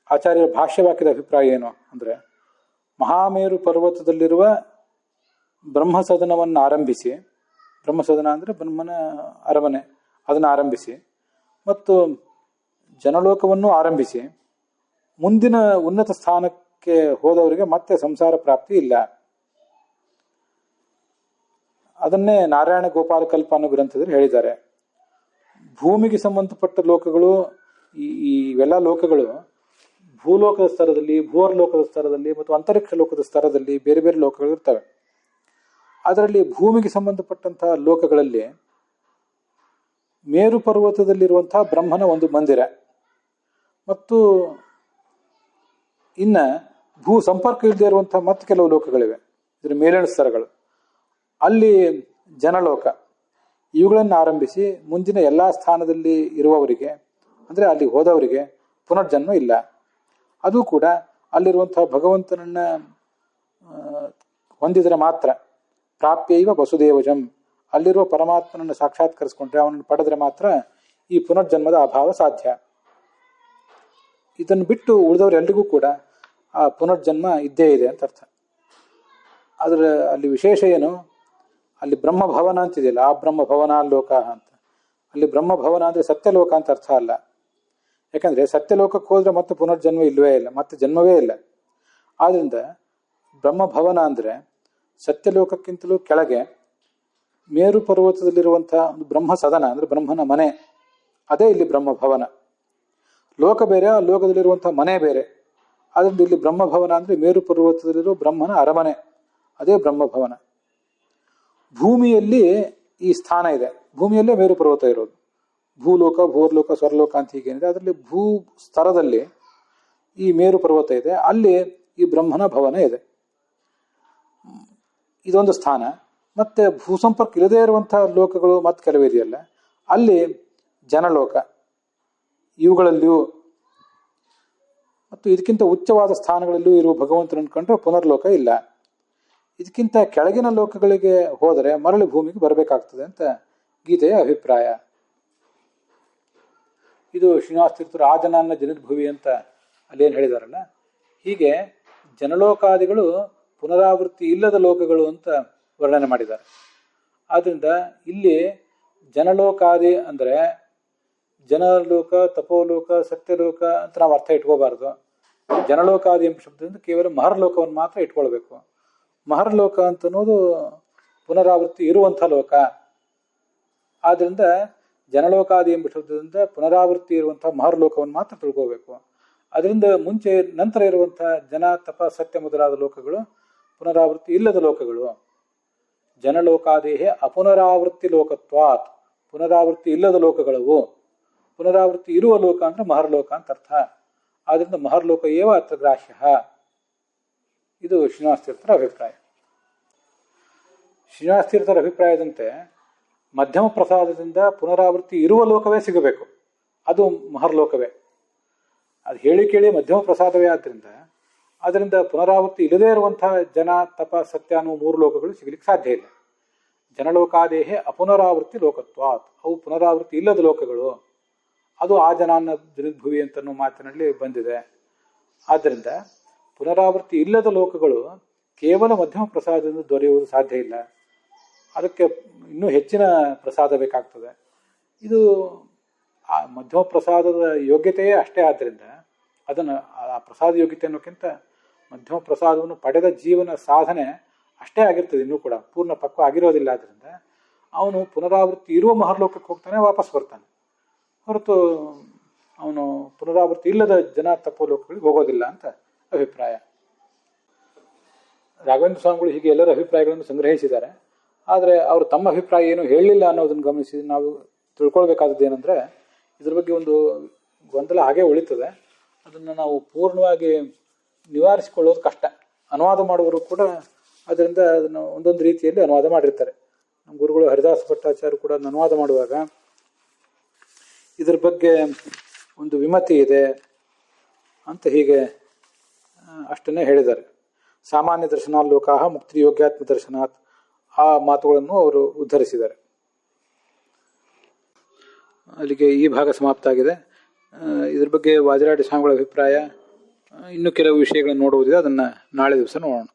ಆಚಾರ್ಯರ ಭಾಷ್ಯವಾಕ್ಯದ ಅಭಿಪ್ರಾಯ ಏನು ಅಂದರೆ, ಮಹಾಮೇರು ಪರ್ವತದಲ್ಲಿರುವ ಬ್ರಹ್ಮಸದನವನ್ನು ಆರಂಭಿಸಿ, ಬ್ರಹ್ಮಸದನ ಅಂದರೆ ಬ್ರಹ್ಮನ ಅರಮನೆ, ಅದನ್ನು ಆರಂಭಿಸಿ ಮತ್ತು ಜನಲೋಕವನ್ನು ಆರಂಭಿಸಿ ಮುಂದಿನ ಉನ್ನತ ಸ್ಥಾನಕ್ಕೆ ಹೋದವರಿಗೆ ಮತ್ತೆ ಸಂಸಾರ ಪ್ರಾಪ್ತಿ ಇಲ್ಲ. ಅದನ್ನೇ ನಾರಾಯಣ ಗೋಪಾಲ ಕಲ್ಪ ಅನ್ನೋ ಗ್ರಂಥದಲ್ಲಿ ಹೇಳಿದ್ದಾರೆ. ಭೂಮಿಗೆ ಸಂಬಂಧಪಟ್ಟ ಲೋಕಗಳು, ಇವೆಲ್ಲ ಲೋಕಗಳು ಭೂಲೋಕದ ಸ್ತರದಲ್ಲಿ, ಭೂವರ್ಲೋಕದ ಸ್ತರದಲ್ಲಿ ಮತ್ತು ಅಂತರಿಕ್ಷ ಲೋಕದ ಸ್ತರದಲ್ಲಿ ಬೇರೆ ಬೇರೆ ಲೋಕಗಳು ಇರ್ತವೆ. ಅದರಲ್ಲಿ ಭೂಮಿಗೆ ಸಂಬಂಧಪಟ್ಟಂತಹ ಲೋಕಗಳಲ್ಲಿ ಮೇರು ಪರ್ವತದಲ್ಲಿರುವಂತಹ ಬ್ರಹ್ಮನ ಒಂದು ಮಂದಿರ ಮತ್ತು ಇನ್ನು ಭೂ ಸಂಪರ್ಕ ಇಲ್ಲದೆ ಇರುವಂತಹ ಮತ್ತೆ ಕೆಲವು ಲೋಕಗಳಿವೆ, ಇದರ ಮೇಲಿನ ಸ್ತರಗಳು. ಅಲ್ಲಿ ಜನಲೋಕ, ಇವುಗಳನ್ನು ಆರಂಭಿಸಿ ಮುಂದಿನ ಎಲ್ಲ ಸ್ಥಾನದಲ್ಲಿ ಇರುವವರಿಗೆ, ಅಂದರೆ ಅಲ್ಲಿ ಹೋದವರಿಗೆ ಪುನರ್ಜನ್ಮ ಇಲ್ಲ. ಅದು ಕೂಡ ಅಲ್ಲಿರುವಂತಹ ಭಗವಂತನನ್ನ ಹೊಂದಿದರೆ ಮಾತ್ರ, ಪ್ರಾಪ್ಯೈವ ವಸುದೇವಜಂ, ಅಲ್ಲಿರುವ ಪರಮಾತ್ಮನನ್ನು ಸಾಕ್ಷಾತ್ಕರಿಸಿಕೊಂಡ್ರೆ, ಅವನನ್ನು ಪಡೆದ್ರೆ ಮಾತ್ರ ಈ ಪುನರ್ಜನ್ಮದ ಅಭಾವ ಸಾಧ್ಯ. ಇದನ್ನು ಬಿಟ್ಟು ಉಳಿದವರೆಲ್ಲರಿಗೂ ಕೂಡ ಆ ಪುನರ್ಜನ್ಮ ಇದ್ದೇ ಇದೆ ಅಂತ ಅರ್ಥ. ಅದರ ಅಲ್ಲಿ ವಿಶೇಷ ಏನು, ಅಲ್ಲಿ ಬ್ರಹ್ಮಭವನ ಅಂತಿದೆಯಲ್ಲ, ಆ ಬ್ರಹ್ಮಭವನ ಲೋಕ ಅಂತ. ಅಲ್ಲಿ ಬ್ರಹ್ಮಭವನ ಅಂದರೆ ಸತ್ಯಲೋಕ ಅಂತ ಅರ್ಥ ಅಲ್ಲ. ಯಾಕಂದರೆ ಸತ್ಯಲೋಕಕ್ಕೆ ಹೋದರೆ ಮತ್ತೆ ಪುನರ್ಜನ್ಮ ಇಲ್ಲವೇ ಇಲ್ಲ, ಮತ್ತೆ ಜನ್ಮವೇ ಇಲ್ಲ. ಆದ್ದರಿಂದ ಬ್ರಹ್ಮಭವನ ಅಂದರೆ ಸತ್ಯಲೋಕಕ್ಕಿಂತಲೂ ಕೆಳಗೆ ಮೇರು ಪರ್ವತದಲ್ಲಿರುವಂಥ ಒಂದು ಬ್ರಹ್ಮ ಸದನ, ಅಂದರೆ ಬ್ರಹ್ಮನ ಮನೆ, ಅದೇ ಇಲ್ಲಿ ಬ್ರಹ್ಮಭವನ. ಲೋಕ ಬೇರೆ, ಆ ಲೋಕದಲ್ಲಿರುವಂಥ ಮನೆ ಬೇರೆ. ಆದ್ದರಿಂದ ಇಲ್ಲಿ ಬ್ರಹ್ಮಭವನ ಅಂದರೆ ಮೇರು ಪರ್ವತದಲ್ಲಿರೋ ಬ್ರಹ್ಮನ ಅರಮನೆ, ಅದೇ ಬ್ರಹ್ಮಭವನ. ಭೂಮಿಯಲ್ಲಿ ಈ ಸ್ಥಾನ ಇದೆ, ಭೂಮಿಯಲ್ಲೇ ಮೇರು ಪರ್ವತ ಇರೋದು. ಭೂಲೋಕ, ಭೂರ್ಲೋಕ, ಸ್ವರ್ಲೋಕ ಅಂತ ಹೀಗೇನಿದೆ, ಅದರಲ್ಲಿ ಭೂ ಸ್ತರದಲ್ಲಿ ಈ ಮೇರು ಪರ್ವತ ಇದೆ, ಅಲ್ಲಿ ಈ ಬ್ರಹ್ಮನ ಭವನ ಇದೆ. ಇದೊಂದು ಸ್ಥಾನ. ಮತ್ತೆ ಭೂಸಂಪರ್ಕ ಇಲ್ಲದೇ ಇರುವಂತಹ ಲೋಕಗಳು ಮತ್ತೆ ಕೆಲವು ಇದೆಯಲ್ಲ, ಅಲ್ಲಿ ಜನಲೋಕ, ಇವುಗಳಲ್ಲಿಯೂ ಮತ್ತು ಇದಕ್ಕಿಂತ ಉಚ್ಚವಾದ ಸ್ಥಾನಗಳಲ್ಲಿಯೂ ಇರುವ ಭಗವಂತನನ್ನು ಕಂಡ್ರೆ ಪುನರ್ಲೋಕ ಇಲ್ಲ. ಇದಕ್ಕಿಂತ ಕೆಳಗಿನ ಲೋಕಗಳಿಗೆ ಹೋದರೆ ಮರಳಿ ಭೂಮಿಗೆ ಬರಬೇಕಾಗ್ತದೆ ಅಂತ ಗೀತೆಯ ಅಭಿಪ್ರಾಯ. ಇದು ಶ್ರೀನಿವಾಸ ತೀರ್ಥರು ಆಜನಾನ್ನ ಜನಿರ್ಭುವಿ ಅಂತ ಅಲ್ಲೇನು ಹೇಳಿದಾರಲ್ಲ, ಹೀಗೆ ಜನಲೋಕಾದಿಗಳು ಪುನರಾವೃತ್ತಿ ಇಲ್ಲದ ಲೋಕಗಳು ಅಂತ ವರ್ಣನೆ ಮಾಡಿದ್ದಾರೆ. ಆದ್ದರಿಂದ ಇಲ್ಲಿ ಜನಲೋಕಾದಿ ಅಂದರೆ ಜನಲೋಕ, ತಪೋಲೋಕ, ಸತ್ಯಲೋಕ ಅಂತ ನಾವು ಅರ್ಥ ಇಟ್ಕೋಬಾರ್ದು. ಜನಲೋಕಾದಿ ಎಂಬ ಶಬ್ದದಿಂದ ಕೇವಲ ಮಹರ್ಲೋಕವನ್ನು ಮಾತ್ರ ಇಟ್ಕೊಳ್ಬೇಕು. ಮಹರ್ಲೋಕ ಅಂತ ಅನ್ನೋದು ಪುನರಾವೃತ್ತಿ ಇರುವಂಥ ಲೋಕ. ಆದ್ದರಿಂದ ಜನಲೋಕಾದಿ ಎಂಬ ಶಬ್ದದಿಂದ ಪುನರಾವೃತ್ತಿ ಇರುವಂತಹ ಮಹರ್ಲೋಕವನ್ನು ಮಾತ್ರ ತಿಳ್ಕೋಬೇಕು. ಅದರಿಂದ ಮುಂಚೆ ನಂತರ ಇರುವಂತಹ ಜನ, ತಪ, ಸತ್ಯ ಮೊದಲಾದ ಲೋಕಗಳು ಪುನರಾವೃತ್ತಿ ಇಲ್ಲದ ಲೋಕಗಳು. ಜನಲೋಕಾದೇಹೇ ಅಪುನರಾವೃತ್ತಿ ಲೋಕತ್ವಾತ್, ಪುನರಾವೃತ್ತಿ ಇಲ್ಲದ ಲೋಕಗಳವು. ಪುನರಾವೃತ್ತಿ ಇರುವ ಲೋಕ ಅಂದ್ರೆ ಮಹರ್ಲೋಕ ಅಂತ ಅರ್ಥ. ಆದ್ದರಿಂದ ಮಹರ್ಲೋಕ ಏವ ಅತ್ರ ಗ್ರಾಹ್ಯ. ಇದು ಶ್ರೀನಿವಾಸ ತೀರ್ಥರ ಅಭಿಪ್ರಾಯ. ಶ್ರೀನಿವಾಸ ತೀರ್ಥರ ಅಭಿಪ್ರಾಯದಂತೆ ಮಧ್ಯಮ ಪ್ರಸಾದದಿಂದ ಪುನರಾವೃತ್ತಿ ಇರುವ ಲೋಕವೇ ಸಿಗಬೇಕು, ಅದು ಮಹರ್ಲೋಕವೇ. ಅದು ಹೇಳಿ ಕೇಳಿ ಮಧ್ಯಮ ಪ್ರಸಾದವೇ ಆದ್ದರಿಂದ ಅದರಿಂದ ಪುನರಾವೃತ್ತಿ ಇಲ್ಲದೇ ಇರುವಂತಹ ಜನ, ತಪ, ಸತ್ಯ ಅನ್ನೋ 3 ಲೋಕಗಳು ಸಿಗಲಿಕ್ಕೆ ಸಾಧ್ಯ ಇಲ್ಲ. ಜನಲೋಕಾದೇಹೇ ಅಪುನರಾವೃತ್ತಿ ಲೋಕತ್ವಾತ್, ಅವು ಪುನರಾವೃತ್ತಿ ಇಲ್ಲದ ಲೋಕಗಳು. ಅದು ಆ ಜನಾನ್ನ ಜನಿರ್ಭುವಿ ಅಂತ ಮಾತಿನಲ್ಲಿ ಬಂದಿದೆ. ಆದ್ದರಿಂದ ಪುನರಾವೃತ್ತಿ ಇಲ್ಲದ ಲೋಕಗಳು ಕೇವಲ ಮಧ್ಯಮ ಪ್ರಸಾದದಿಂದ ದೊರೆಯುವುದು ಸಾಧ್ಯ ಇಲ್ಲ. ಅದಕ್ಕೆ ಇನ್ನೂ ಹೆಚ್ಚಿನ ಪ್ರಸಾದ ಬೇಕಾಗ್ತದೆ. ಇದು ಆ ಮಧ್ಯಮ ಪ್ರಸಾದದ ಯೋಗ್ಯತೆಯೇ ಅಷ್ಟೇ. ಆದ್ದರಿಂದ ಅದನ್ನು ಆ ಪ್ರಸಾದ ಯೋಗ್ಯತೆ ಅನ್ನೋಕ್ಕಿಂತ ಮಧ್ಯಮ ಪ್ರಸಾದವನ್ನು ಪಡೆದ ಜೀವನ ಸಾಧನೆ ಅಷ್ಟೇ ಆಗಿರ್ತದೆ. ಇನ್ನೂ ಕೂಡ ಪೂರ್ಣ ಪಕ್ವ ಆಗಿರೋದಿಲ್ಲ. ಆದ್ದರಿಂದ ಅವನು ಪುನರಾವೃತ್ತಿ ಇರುವ ಮಹರ್ಲೋಕಕ್ಕೆ ಹೋಗ್ತಾನೆ, ವಾಪಸ್ ಬರ್ತಾನೆ. ಹೊರತು ಅವನು ಪುನರಾವೃತ್ತಿ ಇಲ್ಲದ ಜನ ತಪೋಲೋಕಗಳಿಗೆ ಹೋಗೋದಿಲ್ಲ ಅಂತ ಅಭಿಪ್ರಾಯ. ರಾಘವೇಂದ್ರ ಸ್ವಾಮಿಗಳು ಹೀಗೆ ಎಲ್ಲರ ಅಭಿಪ್ರಾಯಗಳನ್ನು ಸಂಗ್ರಹಿಸಿದ್ದಾರೆ. ಆದರೆ ಅವರು ತಮ್ಮ ಅಭಿಪ್ರಾಯ ಏನು ಹೇಳಲಿಲ್ಲ ಅನ್ನೋದನ್ನು ಗಮನಿಸಿ ನಾವು ತಿಳ್ಕೊಳ್ಬೇಕಾದದ್ದು ಏನಂದರೆ, ಇದ್ರ ಬಗ್ಗೆ ಒಂದು ಗೊಂದಲ ಹಾಗೆ ಉಳಿತದೆ. ಅದನ್ನು ನಾವು ಪೂರ್ಣವಾಗಿ ನಿವಾರಿಸಿಕೊಳ್ಳೋದು ಕಷ್ಟ. ಅನುವಾದ ಮಾಡುವರು ಕೂಡ ಅದರಿಂದ ಅದನ್ನು ಒಂದೊಂದು ರೀತಿಯಲ್ಲಿ ಅನುವಾದ ಮಾಡಿರ್ತಾರೆ. ನಮ್ಮ ಗುರುಗಳು ಹರಿದಾಸ ಭಟ್ಟಾಚಾರ್ಯ ಕೂಡ ಅದನ್ನು ಅನುವಾದ ಮಾಡುವಾಗ ಇದ್ರ ಬಗ್ಗೆ ಒಂದು ವಿಮತಿ ಇದೆ ಅಂತ ಹೀಗೆ ಅಷ್ಟನ್ನೇ ಹೇಳಿದ್ದಾರೆ. ಸಾಮಾನ್ಯ ದರ್ಶನಾಲೋಕಾಹ ಮುಕ್ತಿ ಯೋಗ್ಯಾತ್ಮ ದರ್ಶನಾತ್, ಆ ಮಾತುಗಳನ್ನು ಅವರು ಉದ್ಧರಿಸಿದ್ದಾರೆ. ಅಲ್ಲಿಗೆ ಈ ಭಾಗ ಸಮಾಪ್ತ ಆಗಿದೆ. ಇದ್ರ ಬಗ್ಗೆ ವಾದಿರಾಡಿ ಸ್ವಾಮಿಗಳ ಅಭಿಪ್ರಾಯ, ಇನ್ನು ಕೆಲವು ವಿಷಯಗಳನ್ನು ನೋಡುವುದಿದೆ. ಅದನ್ನು ನಾಳೆ ದಿವಸ ನೋಡೋಣ.